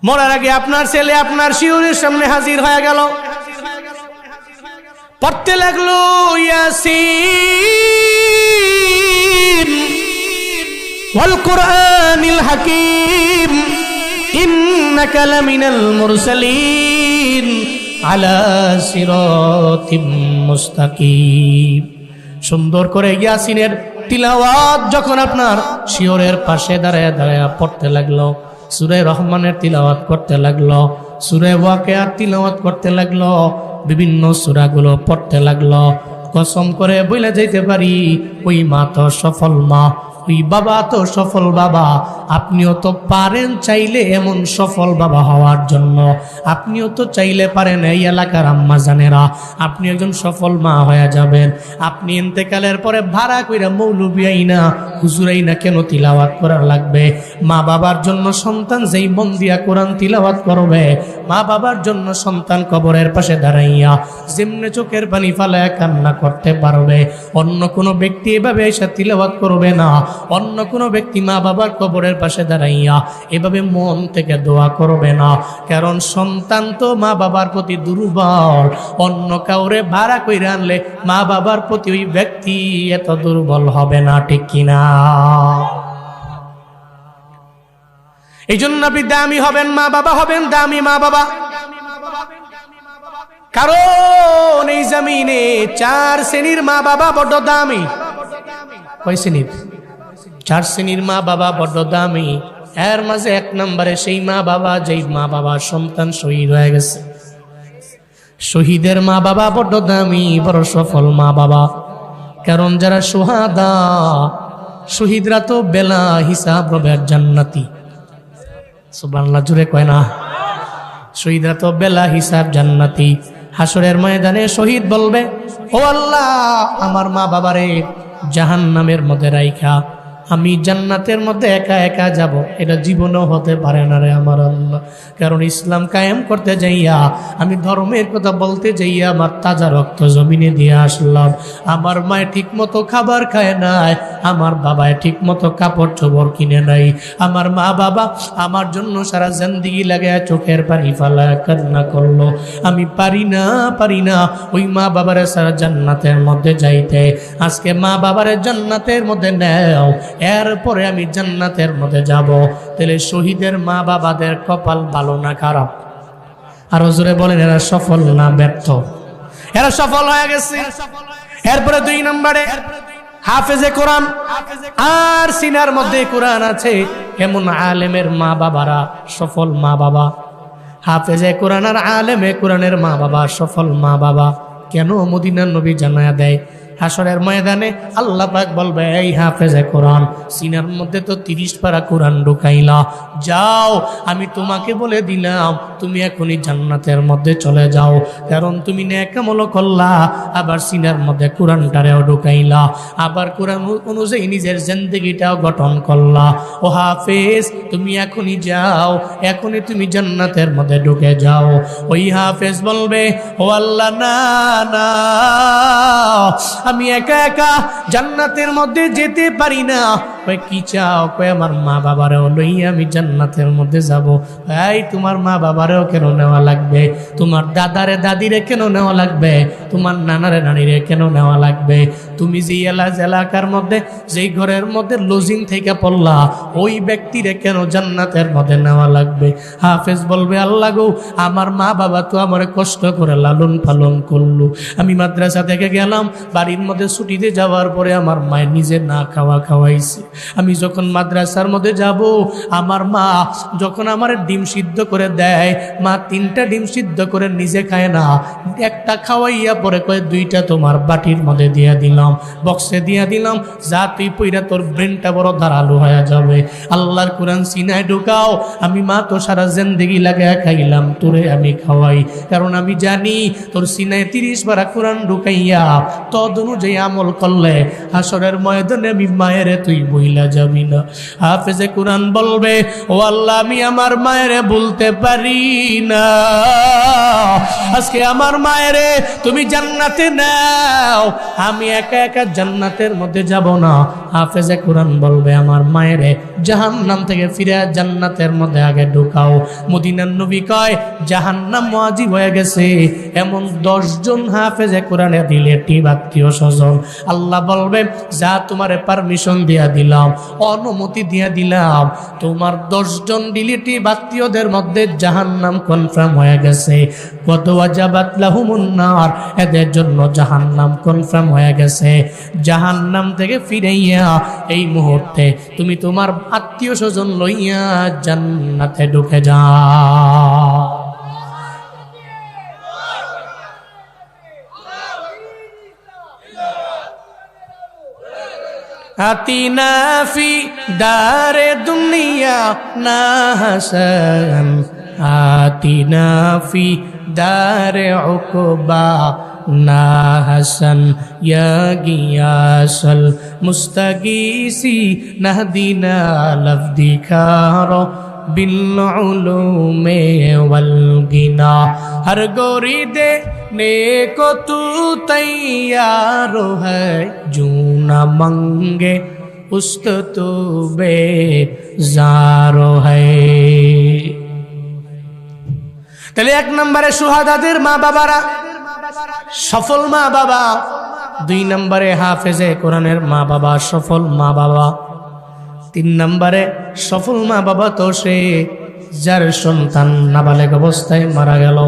মরার আগে আপনার ছেলে আপনার শিউরের সামনে হাজির হয়ে গেল, পড়তে লাগলো ইয়াসিন ওয়াল কুরআনিল হাকীম ইন্নাকা লামিনাল মুরসালিন আলা সিরাতিম মুস্তাকিম। সুন্দর করে ইয়াসিনের তিলাওয়াত যখন আপনার শিওরের পাশে দাঁড়ায় দাঁড়ায় পড়তে লাগলো, সূরা রহমানের তিলাওয়াত করতে লাগলো, সূরা ওয়াকিয়ার তিলাওয়াত করতে লাগলো, বিভিন্ন সূরাগুলো পড়তে লাগলো। কসম করে বলে যাইতে পারি ওই মা তো সফল মা, ওই বাবা তো সফল বাবা। আপনিও তো পারেন চাইলে এমন সফল বাবা হওয়ার জন্য, আপনিও তো চাইলে পারেন এই এলাকার আম্মা জানেরা আপনি একজন সফল মা হয়ে যাবেন। আপনি ইন্তেকালের পরে ভাড়া কইরা মৌলবি আইনা হুজুর আইনা কেন তিলাওয়াত করার লাগবে? মা বাবার জন্য সন্তান যেই মন দিয়া কোরআন তিলাওয়াত করবে, মা বাবার জন্য সন্তান কবরের পাশে দাঁড়াইয়া যেমনে চোখের পানি ফালায় কান্না করতে পারবে, অন্য কোনো ব্যক্তি এভাবে এসে তিলাওয়াত করবে না। অন্য কোনো ব্যক্তি মা বাবার কবরের পাশে দাঁড়াইয়া এভাবে মন থেকে দোয়া করবে না, কারণ সন্তান তো মা বাবার প্রতি দুর্বল। অন্য কাউরে ভাড়া কইরা আনলে মা বাবার প্রতি ওই ব্যক্তি এত দুর্বল হবে না, ঠিক কিনা? এই জন্য আপনি দামি হবেন, মা বাবা হবেন দামি মা বাবা। কারণ এই জমিনে 4 শ্রেণীর মা বাবা বড় দামি। কয় শ্রেণীর? 4 শ্রেণীর মা বাবা বড় দামি। এর মাঝে 1 নম্বরে সেই মা বাবা যেই মা বাবার সন্তান শহীদ হয়ে গেছে। শহীদের মা বাবা বড় দামি, বড় সফল মা বাবা। কারণ যারা সুহাদা, শহীদরা তো বেলা হিসাব রবের জান্নাতি। সুবহানাল্লাহ, জুড়ে কয় না? শহীদরা তো বেলা হিসাব জান্নাতি। হাসরের ময়দানে শহীদ বলবে, ও আল্লাহ, আমার মা বাবারে জাহান্নামের মধ্যে রাইখা আমি জান্নাতের মধ্যে একা একা যাব, এটা জীবনেও হতে পারে না রে আমার আল্লাহ। কারণ ইসলাম কায়েম করতে যাইয়া, আমি ধর্মের কথা বলতে যাইয়া আমার তাজা রক্ত জমিনে দিয়ে আসলাম। আমার মায়ে ঠিক মতো খাবার খায় নাই, আমার বাবায় ঠিক মতো কাপড় চোপড় কিনে নাই। আমার মা বাবা আমার জন্য সারা জিন্দেগি লাগে চোখের পানি ফালায় কান্না করলো। আমি পারি না ওই মা বাবারে সারা জান্নাতের মধ্যে যাইতে। আজকে মা বাবারে জান্নাতের মধ্যে নেও, এরপরে আমি জান্নাতের মধ্যে যাব। তাহলে শহীদের মা বাবাদের কপাল ভালো না খারাপ? আরো জোরে বলেন, এরা সফল না ব্যর্থ? এরা সফল হয়ে গেছে। এরপরে 2 নম্বরে হাফেজে কোরআন। আর সিনার মধ্যে কোরআন আছে এমন আলেমের মা বাবারা সফল মা বাবা। হাফেজে কোরআন আর আলেমে কোরআনের মা বাবা সফল মা বাবা। কেন? মদিনার নবী জানায়া দেয়, হাসরের ময়দানে আল্লাহ পাক বলবে, এই হাফেজে কোরআন, সিনার মধ্যে তো 30 পারা কোরআন ঢুকাইলা, যাও আমি তোমাকে বলে দিলাম তুমি এখনই জান্নাতের মধ্যে চলে যাও। কারণ তুমি নেক আমল করলা, আবার সিনার মধ্যে কোরআনটারেও ঢুকাইলা, আবার কোরআন অনুযায়ী নিজের জিন্দেগিটাও গঠন করলা। ও হাফেজ, তুমি এখনই যাও, এখনই তুমি জান্নাতের মধ্যে ঢুকে যাও। ওই হাফেজ বলবে, ও আল্লাহ, না না, আমি একা একা জান্নাতের মধ্যে যেতে পারি না। কয় কি চাও? কয় আমার মা বাবারেও লইয়া আমি জান্নাতের মধ্যে যাব। এই তোমার মা বাবারেও কেন নেওয়া লাগবে? তোমার দাদারে দাদিরে কেন নেওয়া লাগবে? তোমার নানারে নানিরে কেন নেওয়া লাগবে? তুমি যে এলাকার মধ্যে যেই ঘরের মধ্যে লজিং থেকে পড়লা, ওই ব্যক্তিরে কেন জান্নাতের মধ্যে নেওয়া লাগবে? হাফেজ বলবে, আল্লাহ গো, আমার মা বাবা তো আমার কষ্ট করে লালন পালন করলো। আমি মাদ্রাসা থেকে গেলাম, বাড়ির মধ্যে ছুটিতে যাওয়ার পরে আমার মায়ের নিজে না খাওয়াইছে। আমি যখন মাদ্রাসার মধ্যে যাব, আমার মা যখন আমার ডিম সিদ্ধ করে দেয়, মা 3টা ডিম সিদ্ধ করে নিজে খায় না, একটা খাওয়াইয়া পরে কয় 2টা তোমার বাটির মধ্যে দিয়ে দিলাম, বক্সে দিয়ে দিলাম, যা তুই পইরা তোর ব্রেনটা বড় ধারালো হয়ে যাবে। আল্লাহর কোরআন সিনায় ঢুকাও। আমি মা তো সারা জিন্দেগি লাগায় খাইলাম, তোরে আমি খাওয়াই, কারণ আমি জানি তোর সিনায় 30 পারা কোরআন ঢুকাইয়া তদ অনুযায়ী আমল করলে হাসরের ময়দানে আমি মায়েরে তুই বই ভুইলা যাবি না। হাফেজে কোরআন বলবে, ও আল্লাহ আমি আমার মায়েরে ভুলতে পারি না, আজকে আমার মায়েরে তুমি জান্নাতে নাও, আমি একা একা জান্নাতের মধ্যে যাব না। হাফেজে কোরআন বলবে, আমার মায়েরে জাহান্নাম থেকে ফিরে জান্নাতের মধ্যে আগে ঢুকাও। মদিনার নবী কয় জাহান্নাম ওয়াজিব হয়ে গেছে এমন 10 জন হাফেজে কোরআনে রিলেটিভ আত্মীয় স্বজন। আল্লাহ বলবে, যা তোমারে পারমিশন দিয়া দিলাম, অনুমতি দিয়া দিলাম, তোমার 10 জন রিলেটিভ আত্মীয়দের মধ্যে জাহান্নাম কনফার্ম হয়ে গেছে। কত ওয়াজাবাত লাহুমুন নার, এদের জন্য জাহান্নাম কনফার্ম হয়ে গেছে। জাহান্নাম থেকে ফিরাইয়া এই মুহূর্তে তুমি তোমার আত্মীয় স্বজন লইয়া জান্নাতে ঢুকে যাও। আতিনা ফি দারে দুনিয়া না হাসান, আতিনা ফি দারে উকবা না হাসান, ইয়া গিয়াসাল মুস্তাগীসি নাহদিনা লফদিকারো বিল উলুমে ওয়াল গিনা, হর গোরি দে নেको तू तैयार है, जू न मंगे उस्त तू बेजारो है। তাহলে 1 নম্বরে সুহাদাদের মা বাবারা সফল মা বাবা, 2 নম্বরে হাফেজে কোরআনের মা বাবা সফল মা বাবা, 3 নম্বরে সফল মা বাবা তো সে যার সন্তান নাবালেগ অবস্থায় মারা গেল।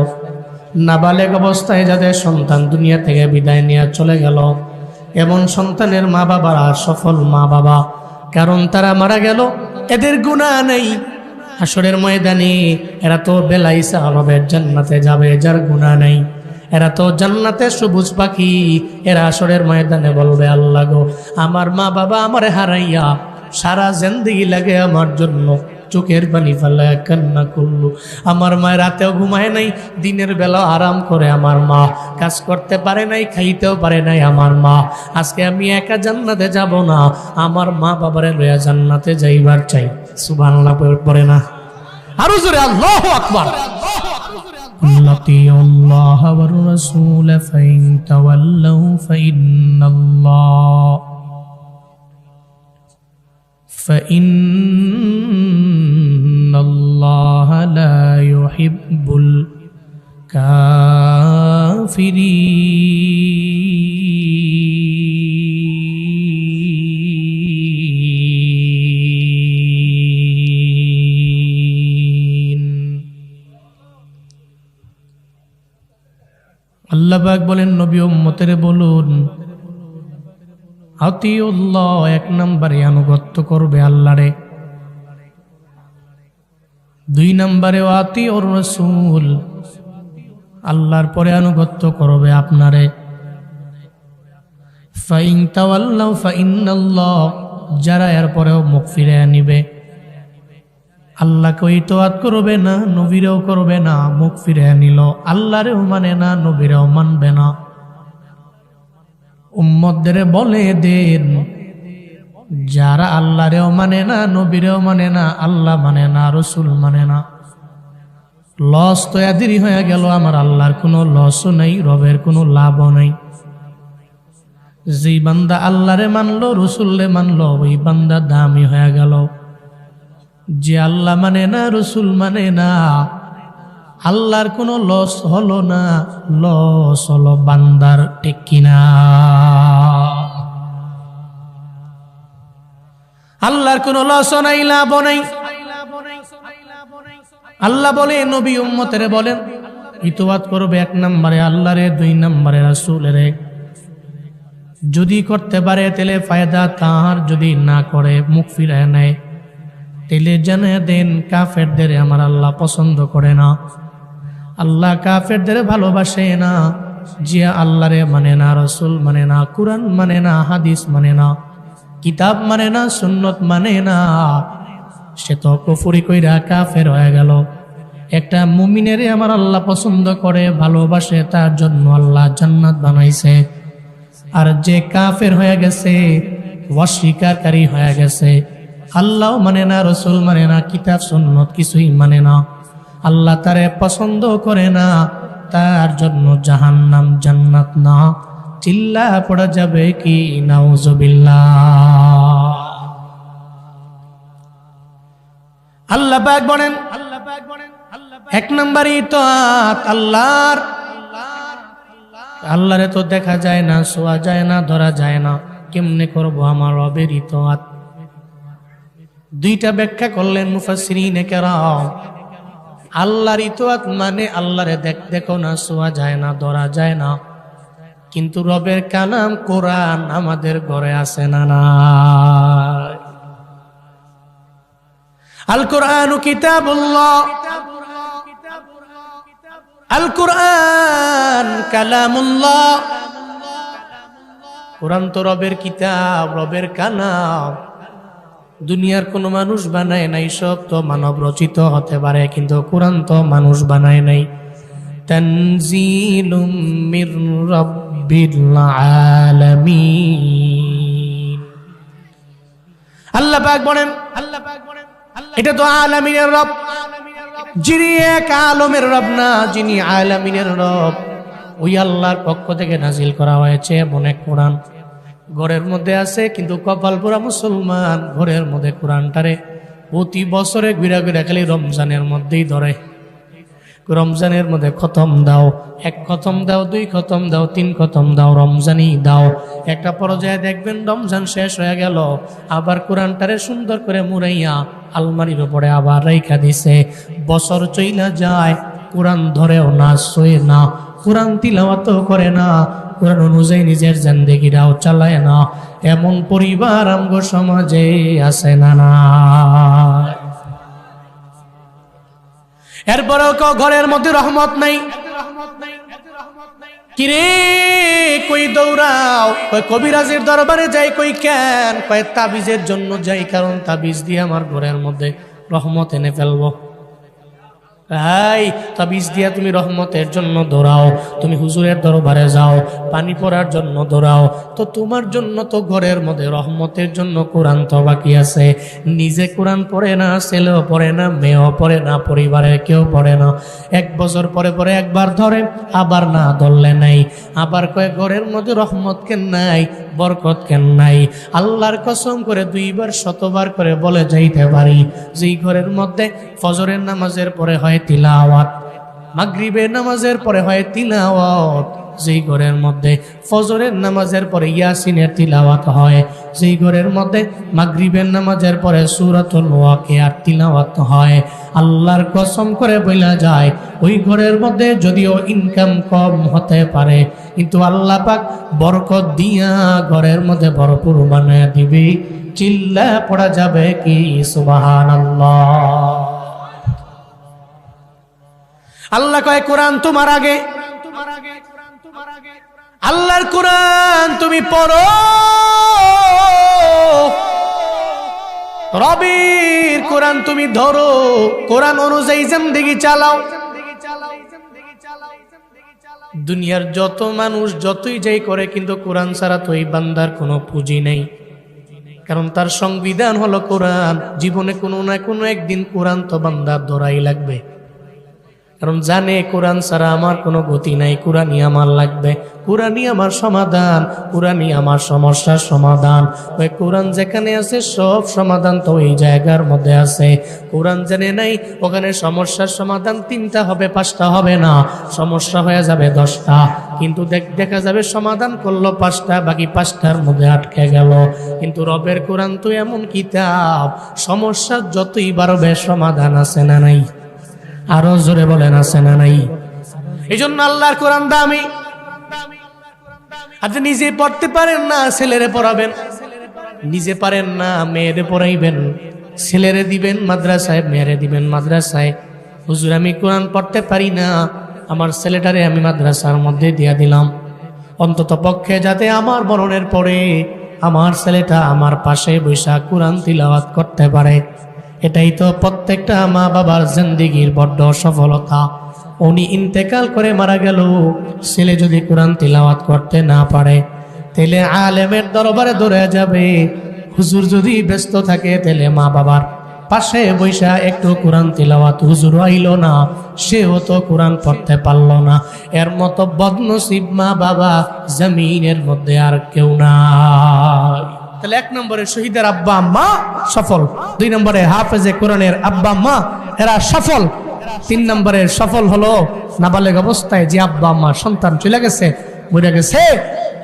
নাবালেগ অবস্থায় যাদের সন্তান দুনিয়া থেকে বিদায় নিয়ে চলে গেল, এমন সন্তানের মা বাবারা সফল মা বাবা। কারণ তারা মারা গেল, এদের গুনাহ নেই। হাসরের ময়দানে এরা তো বেলাইসা হবে, জান্নাতে যাবে, যার গুনাহ নেই। এরা তো জান্নাতে সবুজ পাখি। এরা হাসরের ময়দানে বলবে, আল্লাহ গো, আমার মা বাবা আমারে হারাইয়া সারা জিন্দেগি লাগে আমার জন্য চোখের পানি ফেলায় কান্না করলো। আমার মা রাতেও ঘুমায় নাই, দিনের বেলা আরাম করে আমার মা, কাজ করতে পারে নাই, খাইতেও পারে নাই আমার মা। আজকে আমি একা জান্নাতে যাব না, আমার মা বাবারে লইয়া জান্নাতে যাইবার চাই। সুবহানাল্লাহ পড়ে না? আরো জোরে আল্লাহু আকবার। আল্লাহ ওয়া রাসূল ফাইন তাওয়াল্লাউ ফাইন্নাল্লাহ ফাইন্নাল্লাহা লা ইউহিব্বুল কাফিরিন। আল্লাহ পাক বলেন, নবী উম্মতের বলুন, আতিউল্লাহ, 1 নম্বরে আনুগত্য করবে আল্লাহরে, 2 নম্বরে আতিউর রাসূল, আল্লাহর পরে আনুগত্য করবে আপনারে। ফাইন তাওয়াল্লাউ ফাইন্নাল্লাহ, যারা এর পরেও মুখ ফিরে নিবে, আল্লাহকে ইতাআত করবে না, নবীরেও করবে না, মুখ ফিরে নিল, আল্লাহরেও মানে না, নবীরেও মানবে না। উম্মতদের বলে দেন, যারা আল্লাহরেও মানে না, নবীরেও মানে না, আল্লাহ মানে না, রসুল মানে না, লস তো এদেরই হয়ে গেল। আমার আল্লাহর কোনো লসও নেই, রবের কোনো লাভও নেই। যেই বান্দা আল্লাহরে মানলো, রসুলরে মানলো, ওই বান্দা দামি হয়ে গেল। যে আল্লাহ মানে না, রসুল মানে না, আল্লাহর কোনো লস হলো না, লস হলো বান্দার, ঠিক কিনা? আল্লাহর কোনো লস নাই, লাভ নাই। আল্লাহ বলে, নবী উম্মতের বলেন ইতাআত করবে 1 নম্বরে আল্লাহরে, 2 নম্বরে রাসূলের। যদি করতে পারে তাহলে ফায়দা তার, যদি না করে মুখ ফিরায় নেয় তাহলে জানে দেন কাফেরদের আমার আল্লাহ পছন্দ করে না। আল্লাহ কাফেরদের ভালোবাসে না। যে আল্লাহরে মানে না, রসুল মানে না, কুরআন মানে না, হাদিস মানে না, কিতাব মানে না, সুন্নত মানে না, সে তো কুফরি কইরা কাফের হয়ে গেল। একটা মুমিনের আমার আল্লাহ পছন্দ করে, ভালোবাসে, তার জন্য আল্লাহ জান্নাত বানাইছে। আর যে কাফের হয়ে গেছে, অস্বীকারী হয়ে গেছে। আল্লাহ মানে না, রসুল মানে না, কিতাব সুন্নত কিছুই মানে না। আল্লাহ তারে পছন্দ করে না, তার জন্য জাহান্নাম জান্নাত না। চিল্লা পড়া যাবে কি নাউজুবিল্লাহ। আল্লাহ পাক বলেন, এক নম্বর ইতাআত আল্লাহর। আল্লাহরে তো দেখা যায় না, ছোঁয়া যায় না, ধরা যায় না, কেমনে করব আমার রবের ইতাআত? দুইটা ব্যাখ্যা করলেন মুফাসসিরিনে কেরাম। আল্লাহর ইতাআত মানে আল্লাহরে দেখো না, ছোঁয়া যায় না, ধরা যায় না, কিন্তু রবের কালাম কোরআন আমাদের ঘরে আছে না নাই? আল কোরআনু কিতাবুল্লাহ, আল কোরআন কালামুল্লাহ। কোরআন তো রবের কিতাব, রবের কালাম। দুনিয়ার কোনো মানুষ বানায় নাই, সব তো মানব রচিত হতে পারে, কিন্তু কোরআন তো মানুষ বানায় নাই। তানজিলুম মির রাব্বিল আলামিন। আল্লাহ পাক বলেন, এটা তো আলামিনের রব, যিনি এক আলমের রব না, যিনি আলামিনের রব, ওই আল্লাহর পক্ষ থেকে নাজিল করা হয়েছে এমন এক কোরআন। ঘরের মধ্যে আছে, কিন্তু কপাল পোড়া মুসলমান ঘরের মধ্যে কোরআনটারে প্রতি বছরে ঘুরা ঘুরা খালি রমজানের মধ্যেই ধরে। রমজানের মধ্যে খতম দাও, এক খতম দাও, দুই খতম দাও, তিন খতম দাও, রমজানই দাও। একটা পর্যায়ে দেখবেন রমজান শেষ হয়ে গেল, আবার কোরআনটারে সুন্দর করে মুড়াইয়া আলমারির উপরে আবার রাইখা দিছে। বছর চইলা যায়, কোরআন ধরেও না, শোয়ে না, কোরআন তিলাওয়াত করে না, কোরআন অনুযায়ী নিজের জিন্দেগিটাও চালায় না। এমন পরিবার আমগো সমাজে আছে না না? এরপরেও ঘরের মধ্যে রহমত নাই। কিরে কই দৌড়াও? কই কবিরাজের দরবারে যাই। কই কেন? কই তাবিজের জন্য যাই, কারণ তাবিজ দিয়ে আমার ঘরের মধ্যে রহমত এনে ফেলবো। এই তাবিজ দিয়া তুমি রহমতের জন্য দৌড়াও, তুমি হুজুরের দরবারে যাও পানি পড়ার জন্য দৌড়াও, তো তোমার জন্য তো ঘরের মধ্যে রহমতের জন্য কোরআন তো বাকি আছে। নিজে কোরআন পড়ে না, ছেলেও পড়ে না, মেয়েও পড়ে না, পরিবারের কেউ পড়ে না। এক বছর পরে পরে একবার ধরে, আবার না ধরলে নাই। আবার কয়েক ঘরের মধ্যে রহমত কেন নাই, বরকত কেন নাই? আল্লাহর কসম করে দুইবার শতবার করে বলে যাইতে পারি, যেই ঘরের মধ্যে ফজরের নামাজের পরে হয় তিলাওয়াত, মাগরিবের নামাজের পরে হয় তিলাওয়াত, যেই ঘরের মধ্যে ফজরের নামাজের পরে ইয়াসিনের তিলাওয়াত হয়, যেই ঘরের মধ্যে মাগরিবের নামাজের পরে সূরাতুল ওয়াকিয়ার তিলাওয়াত হয়, আল্লাহর কসম করে বলা যায় ওই ঘরের মধ্যে যদিও ইনকাম কম হতে পারে, কিন্তু আল্লাহ পাক বরকত দিয়া ঘরের মধ্যে ভরপুর বানায় দিবে। চিল্লা পড়া যাবে কি সুবহানাল্লাহ? আল্লাহ কয় কোরআন তোমার আগে, আল্লাহর কোরআন তুমি পড়ো, রবের কোরআন তুমি ধরো, কোরআন অনুযায়ী জিন্দেগি চালাও। দুনিয়ার যত মানুষ যতই যাই করে, কিন্তু কোরআন ছাড়া তো এই বান্দার কোনো পুঁজি নেই, কারণ তার সংবিধান হলো কোরআন। জীবনে কোনো না কোনো একদিন কোরআন তো বান্দার ধরাই লাগবে, কারণ জানে কোরআন ছাড়া আমার কোনো গতি নাই, কোরআনই আমার লাগবে, কোরআনই আমার সমাধান, কোরআনই আমার সমস্যার সমাধান। ওই কোরআন যেখানে আছে সব সমাধান তো এই জায়গার মধ্যে আছে। কোরআন জেনে নাই ওখানে সমস্যার সমাধান 3টা হবে, 5টা হবে না, সমস্যা হয়ে যাবে 10টা, কিন্তু দেখা যাবে সমাধান করলো 5টা, বাকি 5টার মধ্যে আটকে গেল। কিন্তু রবের কোরআন তো এমন কিতাব, সমস্যা যতই বাড়বে সমাধান আছে না নাই? আরো জোরে বলেন আছে না নাই? এই জন্য আল্লাহর কোরআন দামি। আপনি নিজে পড়তে পারেন না, ছেলেরে পড়াবেন, নিজে পারেন না, মেয়েরে পড়াইবেন, ছেলেরে দিবেন মাদ্রাসায়, মেয়েরে দিবেন মাদ্রাসায়। হুজুর আমি কোরআন পড়তে পারি না, আমার ছেলেটারে আমি মাদ্রাসার মধ্যে দিয়া দিলাম, অন্তত পক্ষে যাতে আমার মরণের পরে আমার ছেলেটা আমার পাশে বৈশা কোরআন তিলাওয়াত করতে পারে। এটাই তো প্রত্যেকটা মা বাবার জিন্দেগির বড় সফলতা। উনি ইন্তেকাল করে মারা গেল, ছেলে যদি কোরআন তিলাওয়াত করতে না পারে, তাহলে আলেমের দরবারে দৌড়ে যাবে। হুজুর যদি ব্যস্ত থাকে তাহলে মা বাবার পাশে বৈশা একটু কোরআন তিলাওয়াত, হুজুর আইল না, সেও তো কোরআন পড়তে পারল না। এর মতো বদনসিব মা বাবা জমিনের মধ্যে আর কেউ নাই। তাহলে 1 নম্বরে শহীদের আব্বা আম্মা সফল, 2 নম্বরে হাফেজে কোরআনের আব্বা আম্মা এরা সফল, 3 নম্বরে সফল হলো নাবালেগ অবস্থায় যে আব্বা আম্মা সন্তান চলে গেছে, মরে গেছে,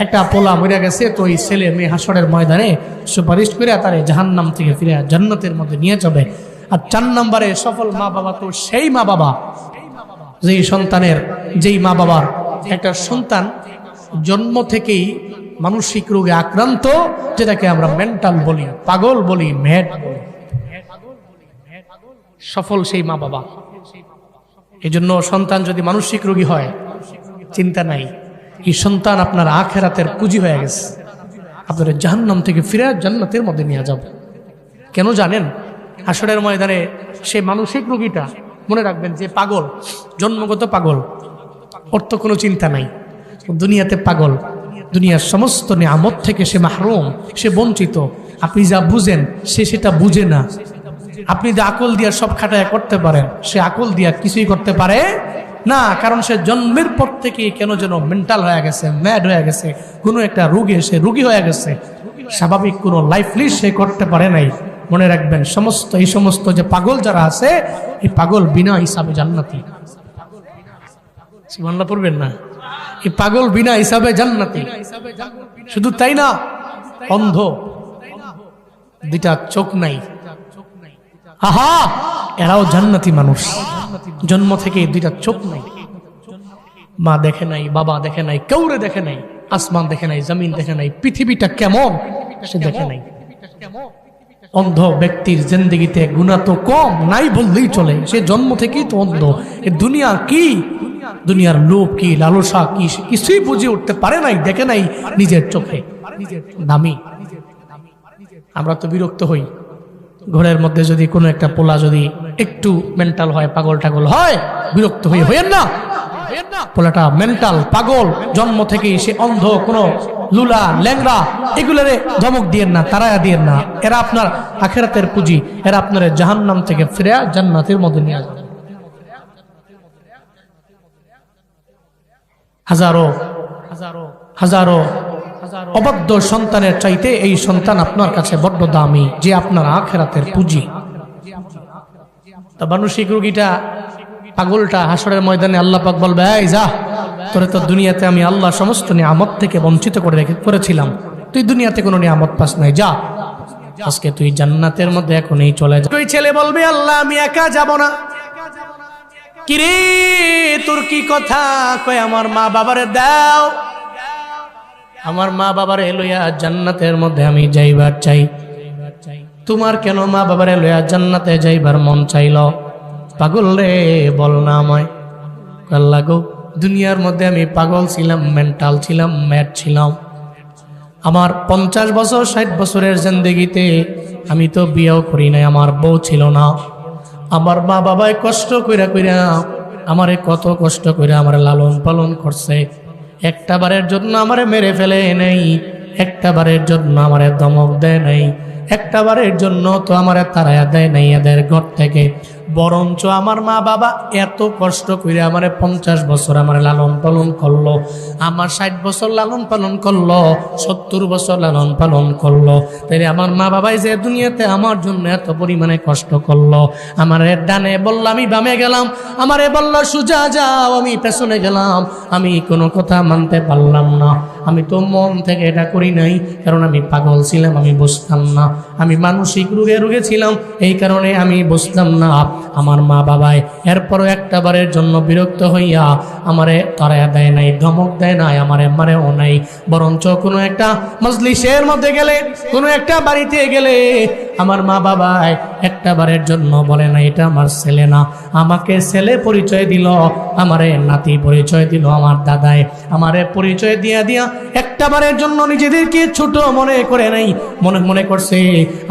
একটা পোলা মরে গেছে, তো ওই ছেলে মেয়ে হাসরের ময়দানে সুপারিশ করে তারে জাহান্নাম থেকে ফিরে জান্নাতের মধ্যে নিয়ে যাবে। আর 4 নম্বরে সফল মা বাবা তো সেই মা বাবা যেই মা বাবার একটা সন্তান জন্ম থেকেই মানসিক রোগে আক্রান্ত, যেটাকে আমরা মেন্টাল বলি, পাগল বলি, ম্যাড বলি, সফল সেই মা বাবা। এই জন্য সন্তান যদি মানসিক রোগী হয়, চিন্তা নাই, এই সন্তান আপনার আখেরাতের পুঁজি হয়ে গেছে, আপনার জাহান্নাম থেকে ফিরে জান্নাতের মধ্যে নিয়ে যাবে। কেন জানেন? হাসরের ময়দানে সেই মানসিক রোগীটা, মনে রাখবেন যে পাগল, জন্মগত পাগল, ওর তো কোনো চিন্তা নাই, দুনিয়াতে পাগল, দুনিয়ার সমস্ত নিয়ামত থেকে সে মাহরুম, সে বঞ্চিত। আপনি যা বুঝেন সে সেটা বুঝে না। আপনি যে আকল দিয়া সব খাটায় করতে পারেন, সে আকল দিয়া কিছুই করতে পারে না, কারণ সে জন্মের পর থেকে কেন যেন মেন্টাল হয়ে গেছে, ম্যাড হয়ে গেছে, কোনো একটা রোগে সে রোগী হয়ে গেছে, স্বাভাবিক কোনো লাইফ লিড সে করতে পারে নাই। মনে রাখবেন এই সমস্ত যে পাগল যারা আছে, এই পাগল বিনা হিসাবে জান্নাতি। সুবহানাল্লাহ পড়বেন না? এই পাগল বিনা হিসাবে জান্নাতি। শুধু তাই না, অন্ধ, 2টা চোখ নাই, আহা, এরাও জান্নাতি মানুষ। জন্ম থেকে 2টা চোখ নাই, মা দেখে নাই, বাবা দেখে নাই, কাউরে দেখে নাই, আসমান দেখে নাই, জমিন দেখে নাই, পৃথিবীটা কেমন সে দেখে নাই। অন্ধ ব্যক্তির জিন্দেগিতে গুনাহ তো কম নাই বললেই চলে, সে জন্ম থেকেই তো অন্ধ। এ দুনিয়া কি, দুনিয়ার লোভ কি, লালসা কি, কিছুই বুঝে উঠতে পারে নাই, দেখে নাই নিজের চোখে। দামি আমরা তো বিরক্ত হই, ঘরের মধ্যে যদি কোনো একটা পোলা যদি একটু মেন্টাল হয়, পাগল টাগল হয়, বিরক্ত হইয়েন না। পোলাটা মেন্টাল পাগল, জন্ম থেকেই সে অন্ধ, কোনো লুলা ল্যাংরা, এগুলোরে ধমক দিয়েন না, তারায়া দিয়েন না। এরা আপনার আখিরাতের পুঁজি, এরা আপনার জাহান্নাম থেকে ফিরে জান্নাতের মধ্যে নিয়ে যাবে। হাজারো হাজারো অবাধ্য সন্তানের চাইতে এই সন্তান আপনার কাছে বড্ড দামি, যে আপনার আখিরাতের পুঁজি। তা মানসিক রোগীটা, পাগলটা হাসরের ময়দানে আল্লাহ পাক বলবে, এই যা, তোরে তো দুনিয়াতে আমি আল্লাহ সমস্ত নিয়ামত থেকে বঞ্চিত করেছিলাম, তুই দুনিয়াতে কোনো নিয়ামত পাস নাই, যা, আজকে তুই জান্নাতের মধ্যে এখনই চলে যা। ওই ছেলে বলবে, আল্লাহ আমি একা যাব না। কিরে তোর কি কথা? কয় আমার মা বাবারে দাও, আমার মা বাবারে লইয়া জান্নাতের মধ্যে আমি যাইবার চাই। তোমার কেন মা বাবারে লইয়া জান্নাতে যাইবার মন চাইল? পাগল রে, বল না আমায়। আল্লাহ গো, দুনিয়ার মধ্যে আমি পাগল ছিলাম, মেন্টাল ছিলাম, ম্যাড ছিলাম। আমার 50 বছর 60 বছরের জিন্দেগিতে আমি তো বিয়েও করি নাই, আমার বউ ছিল না। আমার মা বাবায় কষ্ট কইরা আমারে কত কষ্ট কইরা আমার লালন পালন করছে। একটা বারের জন্য আমারে মেরে ফেলে নেই, একটা বারের জন্য আমারে ধমক দেয় নাই, একটা বারের জন্য তো আমারে তাড়ায়া দেয় নাই এদের ঘর থেকে। বরঞ্চ আমার মা বাবা এত কষ্ট করে আমারে 50 বছর আমার লালন পালন করলো, আমার 60 বছর লালন পালন করলো, 70 বছর লালন পালন করলো। তাই আমার মা বাবাই যে দুনিয়াতে আমার জন্য এত পরিমাণে কষ্ট করলো, আমারে ডানে বলল আমি বামে গেলাম, আমারে বলল সোজা যাও আমি পেছনে গেলাম, আমি কোনো কথা মানতে পারলাম না। আমি তো মন থেকে এটা করি নাই, কারণ আমি পাগল ছিলাম, আমি বুঝতাম না। আমি মানসিক রোগে ছিলাম, এই কারণে আমি বুঝতাম না। আমার মা বাবাই এরপরও একটা বারের জন্য বিরক্ত হইয়া আমারে তাড়ায়া দেয় নাই, ধমক দেয় নাই, আমারে মারেও নাই। বরঞ্চ কোনো একটা মজলিসের মধ্যে গেলে, কোনো একটা বাড়িতে গেলে আমার মা বাবাই একটা বারের জন্য বলে না এটা আমার ছেলে না, আমাকে ছেলে ছেলে পরিচয় দিল, আমারে নাতি পরিচয় দিল, আমার দাদায় আমারে পরিচয় দিয়া দিয়া একটাবারের জন্য নিজেদেরকে ছোট মনে করে নাই, মনে করছে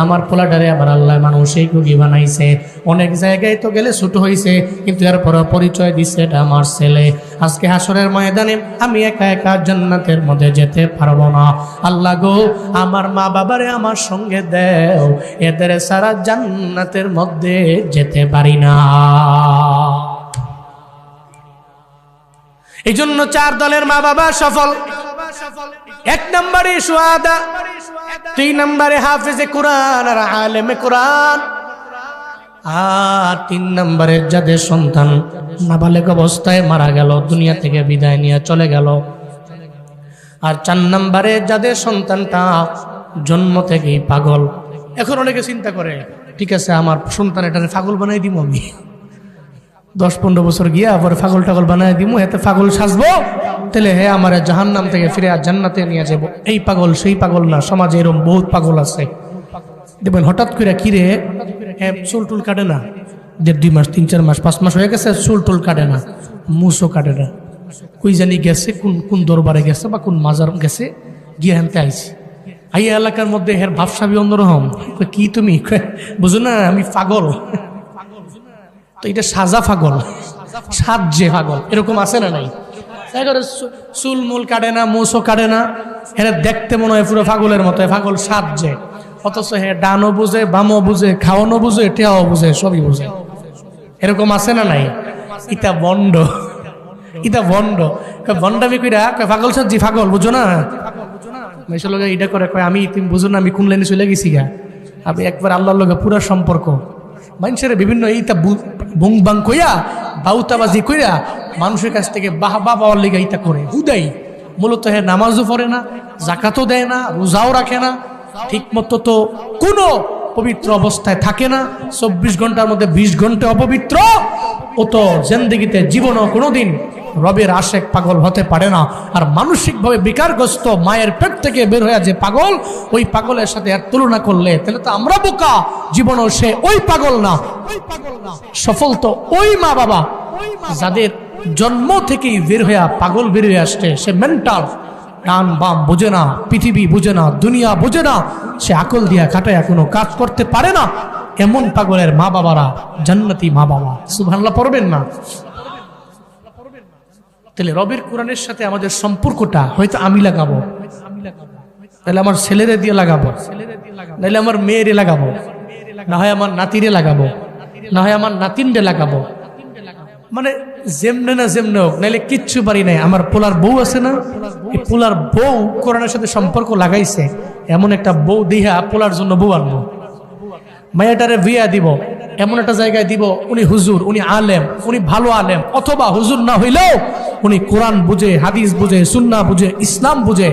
আমার পোলাটারে আবার আল্লাহ মানুষই কুকি বানাইছে। অনেক জায়গায় তো গেলে ছোট হয়েছে, কিন্তু এরপর পরিচয় দিচ্ছে এটা আমার ছেলে। আজকে হাসরের ময়দানে আমি একা একা জান্নাতের মধ্যে যেতে পারবো না। আল্লাহ গো, আমার মা বাবারে আমার সঙ্গে দেও, এদের সারা জান্নাতের মধ্যে যেতে পারি না। এই জন্য 4 দলের মা বাবা সফল। 1 নম্বরে শুহাদা, 2 নম্বরে হাফেজে কোরআন আর আলেমে কোরআন, আর 3 নম্বরে যাদের সন্তান নাবালেগ অবস্থায় মারা গেল, দুনিয়া থেকে বিদায় নিয়ে চলে গেল, আর 4 নম্বরে যাদের সন্তানটা জন্ম থেকেই পাগল। এখন অনেকে চিন্তা করে, ঠিক আছে আমার সন্তান এটাকে পাগল বানাই দিব, আমি 10-15 বছর গিয়া আবার পাগল টাগল বানাই দিব, এতে পাগল সাজবো, তাহলে হে আমার জাহান্নাম থেকে ফিরে আর জান্নাতে নিয়ে যাব। এই পাগল সেই পাগল না, সমাজে এরকম বহুত পাগল আছে। দেখবেন হঠাৎ করে কিরে চুল টুল কাটে না, 1.5 মাস 3-4 মাস 5 মাস হয়ে গেছে, চুল টুল কাটে না, মুছও কাটে না, কই জানি গেছে, কোন দরবারে গেছে বা কোন মাজার গেছে, গিয়ে হানতে আইছি। এই এলাকার মধ্যে হের ভাবসাবি অন্যরকম, কি তুমি বুঝো না আমি পাগল, তো এটা সাজা পাগল, সাজে পাগল, এরকম আছে না নাই? চুল মূল কাটে না, মুছও কাটে না, এরা দেখতে মনে হয় পুরো পাগলের মতো, পাগল সাজে, অথচ হ্যাঁ ডানও বুঝে, বামও বুঝে, খাওয়ানো বুঝে, টেয়াও বুঝে, সবই বুঝে। এরকম আছে না নাই? ইটা বন্ড, ইটা বন্ড, বন্ডামি কইরা পাগল সাজি, পাগল বুঝো না, এটা করে কয় আমি, তুমি বুঝো না আমি কোন লাইনে চলে গেছি গা। আমি একবার আল্লাহর লগে পুরা সম্পর্ক, মানুষের বিভিন্ন এইটা বুং বাং কইয়া বাউতাবাজি কইরা মানুষের কাছ থেকে বাহবা পাওয়ার লেগে এইটা করে হুদাই। মূলত হ্যাঁ নামাজও পড়ে না, জাকাতও দেয় না, রোজাও রাখে না, ঠিক মতো তো কোনো পবিত্র অবস্থায় থাকে না, 24 ঘন্টার মধ্যে 20 ঘন্টা অপবিত্র। ও তো জিন্দেগিতে জীবনও কোনোদিন রবের আশেক পাগল হতে পারে না। আর মানসিকভাবে বিকারগ্রস্ত মায়ের পেট থেকে বের হয়ে যে পাগল, ওই পাগলের সাথে আর তুলনা করলে তাহলে তো আমরা বোকা, জীবনও সে ওই পাগল না। সফল তো ওই মা বাবা যাদের জন্ম থেকেই বের হয়ে পাগল বের হয়ে আসছে, সে মেন্টাল, ডান বাম বুঝে না, পৃথিবী বুঝে না, দুনিয়া বুঝে না, সে আকল দিয়া খাটায় কোনো কাজ করতে পারে না, এমন পাগলের মা বাবারা জান্নাতি মা বাবা। সুবহানাল্লাহ পড়বেন না? তাহলে রবের কোরআনের সাথে আমাদের সম্পর্কটা হয়তো আমি লাগাবো, তাহলে আমার ছেলেরে দিয়ে লাগাবো, নাহলে আমার মেয়েরে লাগাবো, না হয় আমার নাতিরে লাগাবো, না হয় আমার নাতিনরে লাগাবো, মানে যেমনে না যেমনে হোক, নাহলে কিচ্ছু পারি নাই। আমার পোলার বউ আছে না, এই পোলার বউ কোরআনের সাথে সম্পর্ক লাগাইছে, এমন একটা বউ দিহা পোলার জন্য বউ আনবো, মায়াটারে বিয়া দিব, এমন একটা জায়গায় দিব উনি হুজুর, উনি আলেম, উনি ভালো আলেম, অথবা হুজুর না হইলেও উনি কোরআন বুঝে, হাদিস বুঝে, সুন্নাহ বুঝে, ইসলাম বুঝে।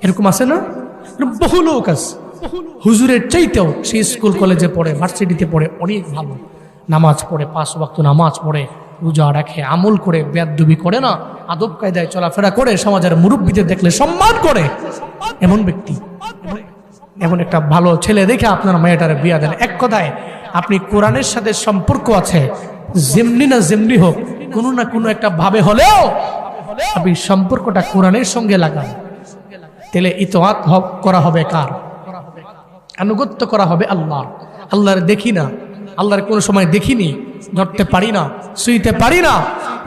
এরকম আছে না? বহু লোক আছে হুজুরের চাইতেও সে স্কুল কলেজে পড়ে, ভার্সিটিতে পড়ে, অনেক ভালো, নামাজ পড়ে, 5 ওয়াক্ত নামাজ পড়ে, রোজা রাখে, আমল করে, বেয়াদবি করে না, আদব কায়দায় চলাফেরা করে, সমাজের মুরব্বীদের দেখলে সম্মান করে, এমন ব্যক্তি, এমন একটা ভালো ছেলে দেখে আপনার মেয়েটারে বিয়া দেন। এক কথায় আপনি কোরআনের সাথে সম্পর্ক আছে, যেমনি না যেমনি হোক, কোনো না কোনো একটা ভাবে হলেও আপনি সম্পর্কটা কোরআনের সঙ্গে লাগান, তাহলে ইতআত করা হবে কার? আনুগত্য করা হবে আল্লাহর। আল্লাহর দেখি না, আল্লাহর কোনো সময় দেখিনি, ধরতে পারি না, শুইতে পারি না,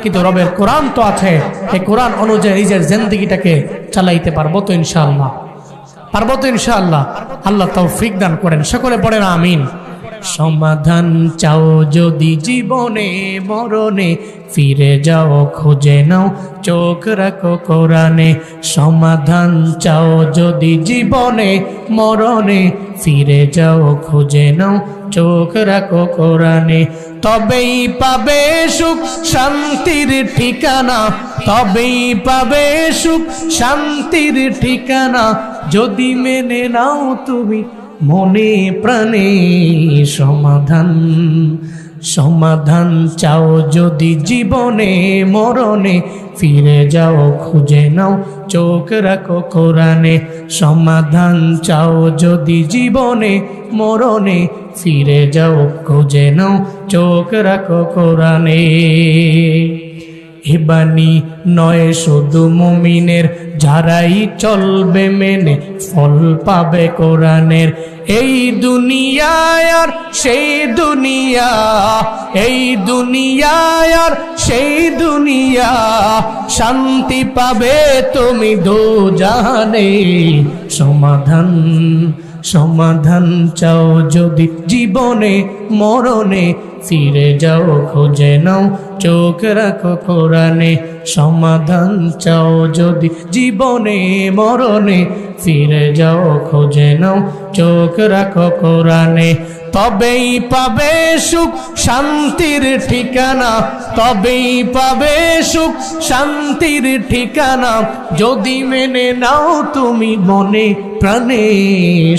কিন্তু রবের কোরআন তো আছে, এই কোরআন অনুযায়ী নিজের জিন্দেগিটাকে চালাইতে পারবো তো ইনশাআল্লাহ, পারবো তো ইনশাআল্লাহ। আল্লাহ তৌফিক দান করেন, সকলে পড়েন আমিন। সমাধান চাও যদি জীবনে মরণে, ফিরে যাও খুঁজে নাও, চোখ রাখো কোরআনে। সমাধান চাও যদি জীবনে মরণে, ফিরে যাও খুঁজে নাও, চোখ রাখো কোরআনে। তবেই পাবে সুখ শান্তির ঠিকানা, তবেই পাবে সুখ শান্তির ঠিকানা, যদি মেনে নাও তুমি মনে প্রাণে। সমাধান সমাধান চাও যদি জীবনে মরণে ফিরে যাও খুঁজে নাও চোখ রাখো কোরআনে সমাধান চাও যদি জীবনে মরণে ফিরে যাও খুঁজে নাও চোখ রাখো কোরআনে এবানি নয় শুধু মুমিনের যারাই চলবে মেনে ফল পাবে কোরআনের এই দুনিয়ায় আর সেই দুনিয়া এই দুনিয়ায় আর সেই দুনিয়া শান্তি পাবে তুমি দোজাহানে সমাধান সমাধান চাও যদি জীবনে মরণে ফিরে যাও খুঁজে নাও চোখ রাখো কোরআনে সমাধান চাও যদি জীবনে মরণে ফিরে যাও খুঁজে নাও চোখ রাখো কোরআনে তবেই পাবে সুখ শান্তির ঠিকানা তবেই পাবে সুখ শান্তির ঠিকানা যদি মেনে নাও তুমি মনে প্রাণে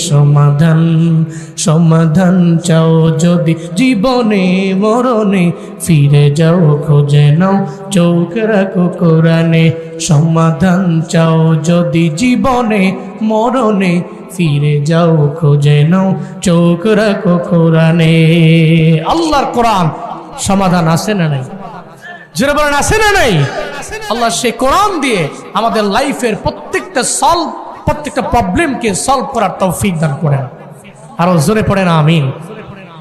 সমাধান সমাধান চাও যদি জীবনে মরণে ফিরে যাও খুঁজে নাও চোখ রাখো কোরআনে সমাধান চাও যদি জীবনে মরণে ফিরে যাও খুঁজে নাও চোখ রাখো কোরআনে আল্লাহর কোরআন সমাধান আছে না নাই যারা বলেন আছে না নাই আল্লাহ সেই কোরআন দিয়ে আমাদের লাইফের প্রত্যেকটা প্রবলেমকে সলভ করার তৌফিক দান করেন আরো জোরে পড়েন আমিন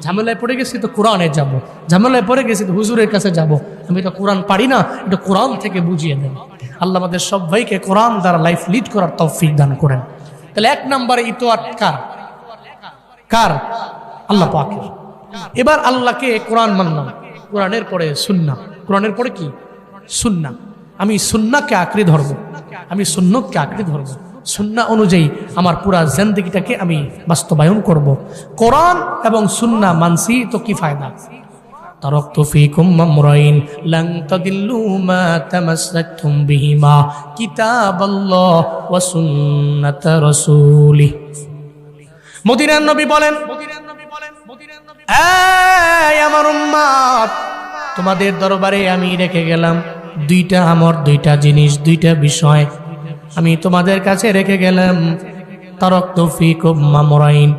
ঝামেলায় পড়ে গেছি তো কোরআনে যাব ঝামেলায় পড়ে গেছি তো হুজুরের কাছে যাব আমি তো কোরআন পারি না এটা কোরআন থেকে বুঝিয়ে দেন আল্লাহ আমাদের সবাইকে কোরআন দ্বারা লাইফ লিড করার তৌফিক দান করেন তাহলে এক নম্বরে ইতোয়াত কার আল্লাহ পাকের এবার আল্লাহকে কোরআন মানলাম কোরআনের পরে সুন্নাহ কোরআনের পরে কি সুন্নাহ আমি সুন্নাহকে আঁকড়ে ধরবো আমি সুন্নতকে আঁকড়ে ধরবো সুন্নাহ অনুযায়ী আমার পুরা জিন্দেগিটাকে আমি বাস্তবায়ন করব কোরআন এবং সুন্নাহ মানছি তো কি ফায়দা তারাকতু ফীকুম আমরাইন লান তাদিল্লু মা তামাসসাকতুম বিহিমা কিতাবাল্লাহ ওয়া সুন্নাত রাসূলি মদিনার নবী বলেন এই আমার উম্মত তোমাদের দরবারে আমি রেখে গেলাম দুইটা জিনিস দুইটা বিষয় আমি তোমাদের কাছে রেখে গেলাম তারাকতু ফীকুম আমরাইন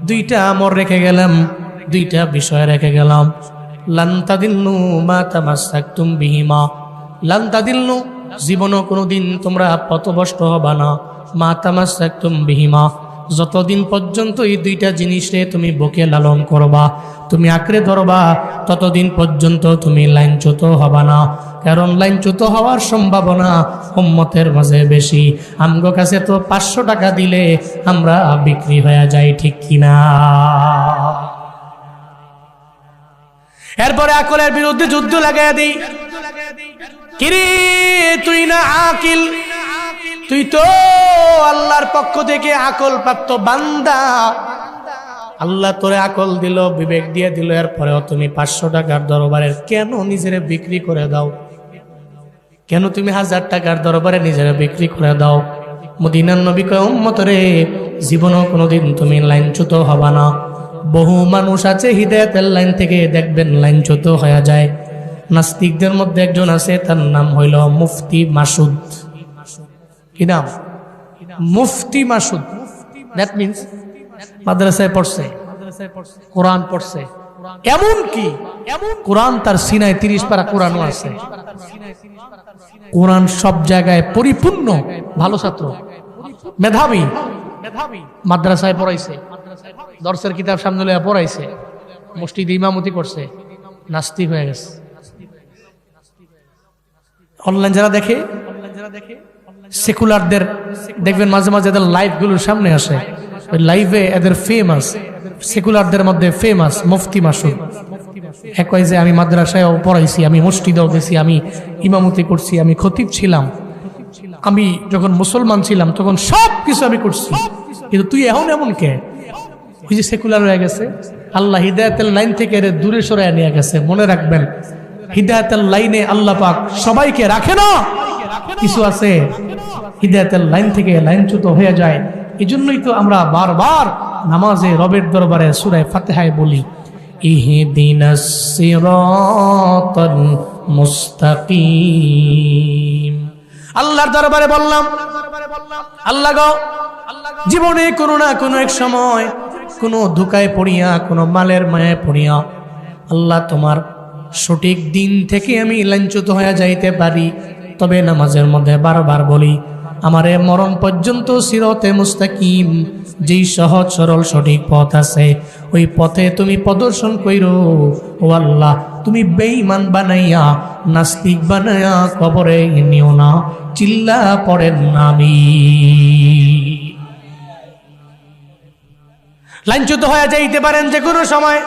দুইটা আমর রেখে গেলাম দুইটা বিষয় রেখে গেলাম লান তাদিল্লু মা তামাসসাকতুম বিহিমা লান তাদিল্লু জীবনও কোনোদিন তোমরা পথভ্রষ্ট হবে না মা তামাসসাকতুম বিহিমা যতদিন পর্যন্ত এই দুইটা জিনিসে তুমি বুকে লালন করবা তুমি আঁকড়ে ধরবা ততদিন পর্যন্ত তুমি লাইনচ্যুত হবা না কারণ লাইনচ্যুত হওয়ার সম্ভাবনা উম্মতের মাঝে বেশি আমগো কাছে তো 500 টাকা দিলে আমরা বিক্রি হয়ে যাই ঠিক কিনা এরপরে আকলের বিরুদ্ধে যুদ্ধ লাগাই দিই কিরে তুই না আকিল তুই তো আল্লাহর পক্ষ থেকে আকল প্রাপ্ত বান্দা আল্লাহ তোরে আকল দিল বিবেক দিয়ে দিল এরপরেও তুমি 500 টাকার দরবারের কেন নিজেরে বিক্রি করে দাও কেন তুমি 1000 টাকার দরবারে নিজেরে বিক্রি করে দাও মদিনার নবী কয় উম্মত রে জীবনও কোনোদিন তুমি লাইনচ্যুত হবা না বহু মানুষ আছে হিদায়াতের লাইন থেকে দেখবেন লাইনচ্যুত হয়ে যায় নাস্তিকদের মধ্যে একজন আছে তার নাম হইল মুফতি মাসুদ কি নাম মুফতি মাসুদ দ্যাট মিন্স মাদ্রাসায় পড়ছে কোরআন পড়ছে এমন কোরআন তার সিনায় 30 পারা কোরআনও আছে কোরআন সব জায়গায় পরিপূর্ণ ভালো ছাত্র মেধাবী মাদ্রাসায় পড়াইছে দর্শের কিতাব সামনে লইয়া পড়াইছে মসজিদে ইমামতি করছে নাস্তিক হয়ে গেছে অনলাইন যারা দেখে সেকুলারদের দেখবেন মাঝে মাঝে এদের লাইভ গুলোর সামনে আসে ওই লাইভে এদের ফেমাস সেকুলারদের মধ্যে ফেমাস মুফতি মাসুদ একই যে আমি মাদ্রাসায় পড়াইছি আমি মসজিদেও গেছি আমি ইমামতি করছি আমি খতিব ছিলাম আমি যখন মুসলমান ছিলাম তখন সব কিছু আমি করছি কিন্তু তুই এমন কে ওই যে সেকুলার হয়ে গেছে আল্লাহ হিদায়াতের লাইন থেকে এর দূরে সরাইয়া নিয়ে গেছে মনে রাখবেন হিদায়াতের লাইনে আল্লাহ পাক সবাইকে রাখে না কিছু আছে হিদায়াতের লাইন থেকে লাইনচ্যুত হয়ে যায় এই জন্যই তো আমরা বারবার নামাজে রবের দরবারে সূরা ফাতিহায় বলি ইহদিনাস সিরাতাল মুস্তাকিম। আল্লাহর দরবারে বললাম, আল্লাহ গো, জীবনে কোনো না কোনো এক সময় কোনো ধোঁকায় পড়িয়া, কোনো মালের মায়ায় পড়িয়া আল্লাহ তোমার সঠিক দিন থেকে আমি লাঞ্ছিত হয়ে যাইতে পারি, তবে নামাজের মধ্যে বারবার বলি আমারে মরণ পর্যন্ত সিরাতে মুস্তাকিম, যেই সহজ সরল সঠিক পথ আছে ওই পথে তুমি প্রদর্শন কইরো। ও আল্লাহ, তুমি বেঈমান বানাইয়া, নাস্তিক বানাইয়া কবরে নিও না। চিল্লা পড়েন আমি। লাঞ্ছিত হয়ে যাইতে পারেন যে কোনো সময়।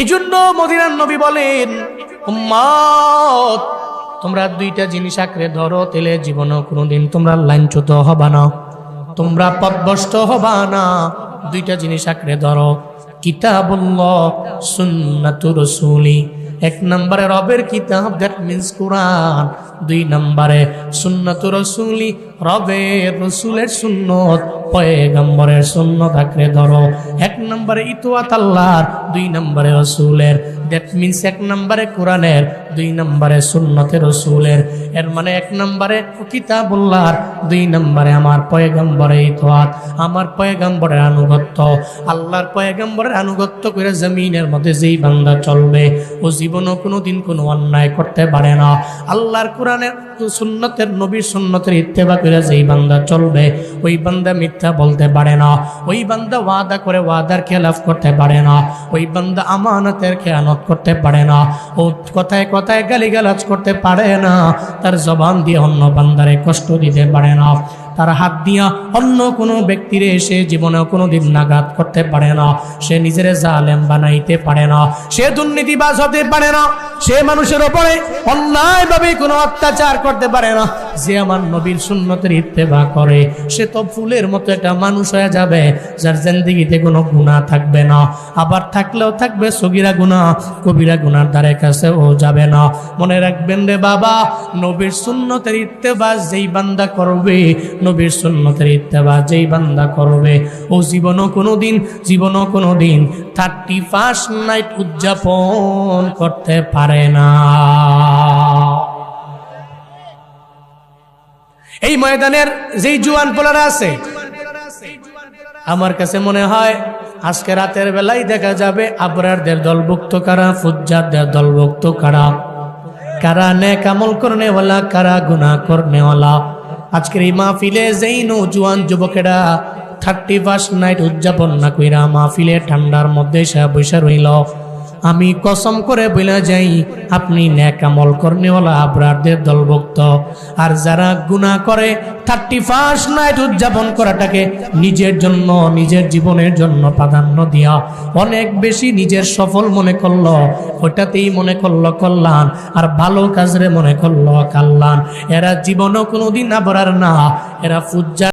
এই জন্য মদিনার নবী বলেন, উম্মত তোমরা দুইটা জিনিস আঁকড়ে ধরো, তেলে জীবনে কোনোদিন তোমরা লাঞ্ছিত হবা না, তোমরা পথভ্রষ্ট হবা না। দুইটা জিনিস আঁকড়ে ধরো, কিতাবুল্লাহ, সুন্নাতুর রাসূলি। এক নম্বরে রবের কিতাব, দ্যাট মিন্স কোরআন। দুই নম্বরে সুন্নাতুর রাসূলি, রবের রাসূলের সুন্নত, পয়গম্বরের সুন্নত আঁকড়ে ধরো। এক নম্বরে ইতোয়াত আল্লাহর, দুই নম্বরে রাসূলের। দ্যাট মিন্স এক নম্বরে কোরআনের, দুই নম্বরে সুন্নতের রাসূলের। এর মানে এক নম্বরে কিতাবুল্লাহর, দুই নম্বরে আমার পয়গম্বরের ইতোয়াত, আমার পয়গম্বরের আনুগত্য। আল্লাহর পয়গম্বরের আনুগত্য করে জমিনের মধ্যে যেই বান্দা চলবে ও জীবনও কোনোদিন কোনো অন্যায় করতে পারে না। আল্লাহর কোরআনের সুন্নতের, নবীর সুন্নতের ইত্তেবা করে যেই বান্দা চলবে ওই বান্দা মিথ্যা বলতে পারে না, ওই বান্দা ওয়াদা করে ওয়াদার খেলাফ করতে পারে না, ওই বান্দা আমানতের খেয়ানত করতে পারে না, ও কথায় কথায় গালিগালাজ করতে পারে না, তার জবান দিয়ে অন্য বান্দারে কষ্ট দিতে পারে না, তার হাত দিয়া অন্য কোনো ব্যক্তিরে এসে জীবনেও কোনোদিন নাঘাত করতে পারে না, সে নিজের জালেম বানাইতে পারে না, সে দুর্নীতিবাজ হতে পারে না, সে মানুষের ওপরে অন্যায়ভাবে কোনো অত্যাচার করতে পারে না। যে আমার নবীর সুন্নতের ইত্তেবা করে সে তো ফুলের মতো একটা মানুষ হয়ে যাবে, যার জিন্দেগিতে কোনো গুনাহ থাকবে না, আবার থাকলেও থাকবে সগীরা গুনাহ, কবিরা গুনার ধারে কাছে ও যাবে না। মনে রাখবেন রে বাবা, নবীর সুন্নতের ইত্তেবা যেই বান্দা করবে, নবীর সুন্নতের ইত্তেবা যেই বান্দা করবে ও জীবনও কোনোদিন 31 নাইট উদযাপন করতে পারে না। এই ময়দানের যেই জুয়ান পোলারা আছে, আমার কাছে মনে হয় আজকে রাতের বেলায় দেখা যাবে আবরারদের দলভুক্ত কারা, ফুজ্জারদের দলভুক্ত কারা, কারা নেক আমল করনেওয়ালা, কারা গুনাহ করনেওয়ালা। আজকের এই মাহফিলে যেই নৌজওয়ান যুবকেরা 31 নাইট উদযাপন না কইরা মাহফিলে ঠান্ডার মধ্যে সে বসে রইল, আমি কসম করে বলে যাই আপনি নেক আমল করনেওয়ালা আবরারদের দলভুক্ত। আর যারা গুনাহ করে 31 নাইট উদযাপন করাটাকে নিজের জন্য, নিজের জীবনের জন্য প্রাধান্য দিয়া অনেক বেশি নিজের সফল মনে করলো, ওটাতেই মনে করলো কল্যাণ, আর ভালো কাজরে মনে করলো কল্যাণ, এরা জীবনও কোনোদিন আবরার না, এরা ফুজ্জার।